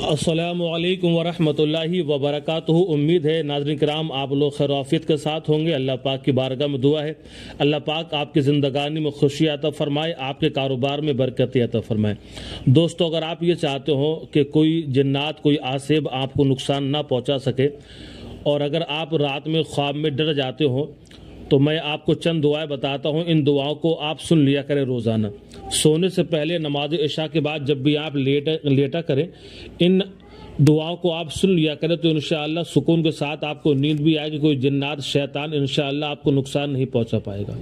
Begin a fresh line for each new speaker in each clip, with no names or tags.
अस्सलामु अलैकुम वरहमतुल्लाहि वबरकातुहू। उम्मीद है नाज़रीन किराम आप लोग खैर आफियत के साथ होंगे। अल्लाह पाक की बारगाह में दुआ है अल्लाह पाक आपकी ज़िंदगानी में खुशी अता फरमाए, आपके कारोबार में बरकत अता फरमाए। दोस्तों, अगर आप ये चाहते हो कि कोई जन्नात कोई आसेब आपको नुकसान ना पहुँचा सके और अगर आप रात में ख्वाब में डर जाते हो तो मैं आपको चंद दुआएं बताता हूं। इन दुआओं को आप सुन लिया करें रोज़ाना सोने से पहले, नमाज इशा के बाद, जब भी आप लेटा करें इन दुआओं को आप सुन लिया करें तो इंशाअल्लाह सुकून के साथ आपको नींद भी आएगी। कोई जिन्नात शैतान इंशाअल्लाह आपको नुकसान नहीं पहुंचा पाएगा।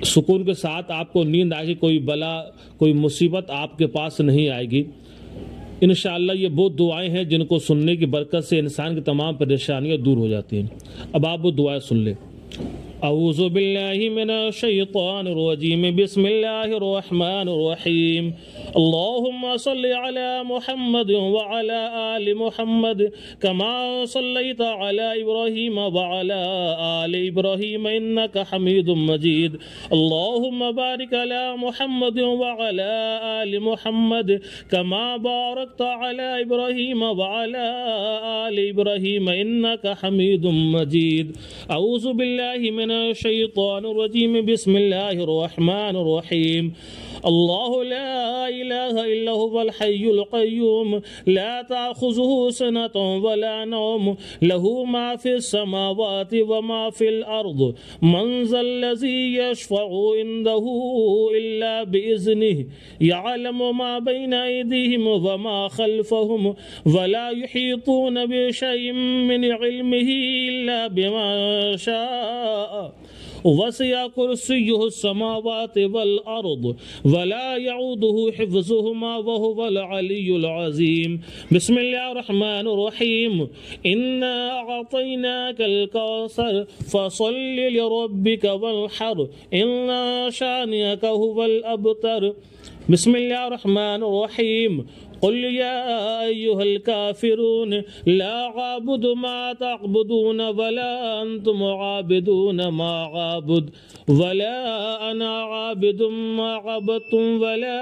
सुकून के साथ आपको नींद आएगी, कोई बला कोई मुसीबत आपके पास नहीं आएगी इंशाअल्लाह। ये वो दुआएं हैं जिनको सुनने की बरकत से इंसान की तमाम परेशानियां दूर हो जाती हैं। अब आप वो दुआएं सुन लें। औज़ु बिल्लाहि मिनश शैतानिर रजीम, बिस्मिल्लाहिर रहमानिर रहीम। अल्लाहुम्मा सल्लि अला मुहम्मद व अला आलि मुहम्मद कमा सल्लैता अला इब्राहीम व अला आलि इब्राहीम इन्नका हमीदुम मजीद। अल्लाहुम्मा बारिक अला मुहम्मद व अला आलि मुहम्मद कमा बारकता अला इब्राहीम व अला आलि इब्राहीम इन्नका हमीदुम मजीद। औज़ु बिल्लाहि मिनश शैतानिर रजीम, बिस्मिल्लाहिर रहमानिर रहीम। अल्लाहु ला इलाहा इल्ला हुवल हय्युल क़य्यूम, ला ताख़ुज़ुहु सनतुन वला नौम, लहू मा फ़िस समावाति व मा फ़िल अर्द, मन ज़ल्लज़ी यशफ़अु इंदहु इल्ला बिइज़्निहि, यअलमु मा बैना अयदीहिम व मा ख़ल्फ़हुम, वला युहीतून बिशैइन मिन इल्मिहि इल्ला बिमा शाअ, वसिअ कुर्सियुहु समावाति वल अर्द, वला यऊदुहु हिफ्ज़ुहुमा वहुवल अलियुल अज़ीम। बिस्मिल्लाहिर रहमानिर रहीम। इन्ना अअतैनाकल कौसर फसल्लि लिरब्बिका वन्हर, इन्ना शानिअका हुवल अबतर। बिस्मिल्लाहिर रहमानिर रहीम। क़ुल या अय्युहल काफ़िरून ला अअबुदु मा तअबुदून वला अंतुम आबिदून मा अअबुद, वला अना आबिदुम मा अबदतुम वला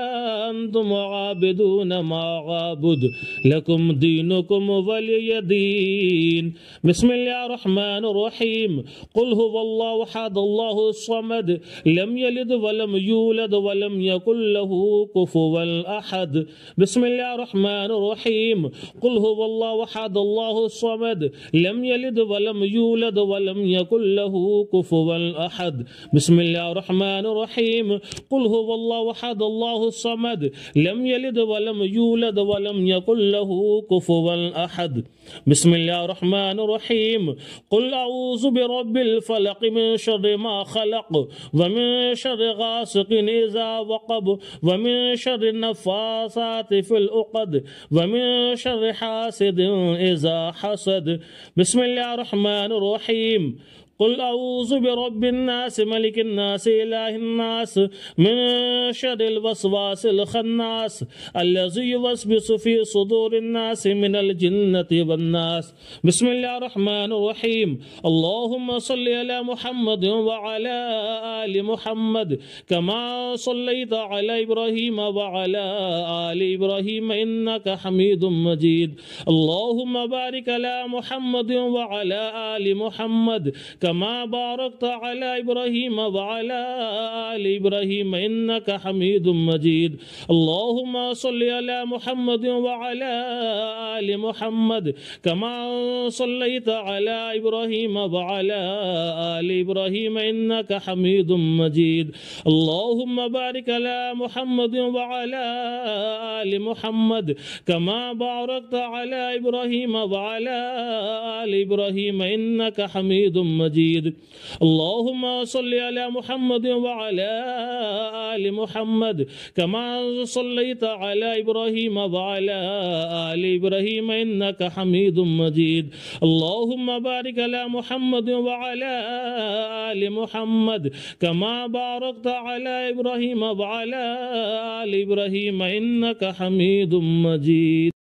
अंतुम आबिदून मा अअबुद, लकुम दीनुकुम वलिय दीन। बिस्मिल्लाहिर रहमानिर रहीम। क़ुल हुवल्लाहु अहद, अल्लाहुस समद, लम यलिद वलम यूलद वलम यकुल लहू कुफुवन अहद। बिस्मिल्लाहिर रहमानिर रहीम। क़ुल हुवल्लाहु अहद, अल्लाहुस समद, लम यलिद वलम यूलद वलम यकुल लहू कुफुवन अहद। बिस्मिल्लाहिर रहमानिर रहीम। क़ुल हुवल्लाहु अहद, अल्लाहुस समद, लम यलिद वलम यूलद वलम यकुल लहू कुफुवन अहद। बिस्मिल्लाहिर रहमानिर रहीम। क़ुल अऊज़ु बिरब्बिल फ़लक़ मिन शर्रि मा ख़लक़ व मिन शर्रि गासिक़िन इज़ा वक़ब व मिन शर्रि नफ़्फ़ासाति फ़िल उक़द व मिन शर्रि हासिदिन इज़ा हसद। बिस्मिल्लाहिर रहमानिर रहीम। क़ुल अऊज़ु बिरब्बिन नास मलिकिन नास इलाहिन नास मिन शर्रिल वस्वासिल ख़न्नास अल्लज़ी युवस्विसु फ़ी सुदूरिन नास मिनल जिन्नति वन नास। बिस्मिल्लाहिर रहमानिर रहीम। अल्लाहुम्मा सल्लि अला मुहम्मद व अला आलि मुहम्मद कमा सल्लैता अला इब्राहीम व अला आलि इब्राहीम इन्नका हमीदुम मजीद। अल्लाहुम्मा बारिक अला मुहम्मद व अला आलि मुहम्मद कमा बारकता अला इब्राहीम व अला आलि इब्राहीम इन्नका हमीदुम मजीद। अल्लाहुम्मा सल्लि अला मुहम्मद व अला आलि मुहम्मद कमा सल्लैता अला इब्राहीम व अला आलि इब्राहीम इन्नका हमीदुम मजीद। अल्लाहुम्मा बारिक अला मुहम्मद व अला आलि मुहम्मद कमा बारकता अला इब्राहीम व अला आलि इब्राहीम इन्नका हमीदुम मजीद। अल्लाहुम्मा सल्लि अला मुहम्मद व अला आलि मुहम्मद कमा सल्लैता अला इब्राहीम व अला आलि इब्राहीम इन्नका हमीदुम मजीद। अल्लाहुम्मा बारिक अला मुहम्मद व अला आलि मुहम्मद कमा बारकता अला इब्राहीम व अला आलि इब्राहीम इन्नका हमीदुम मजीद।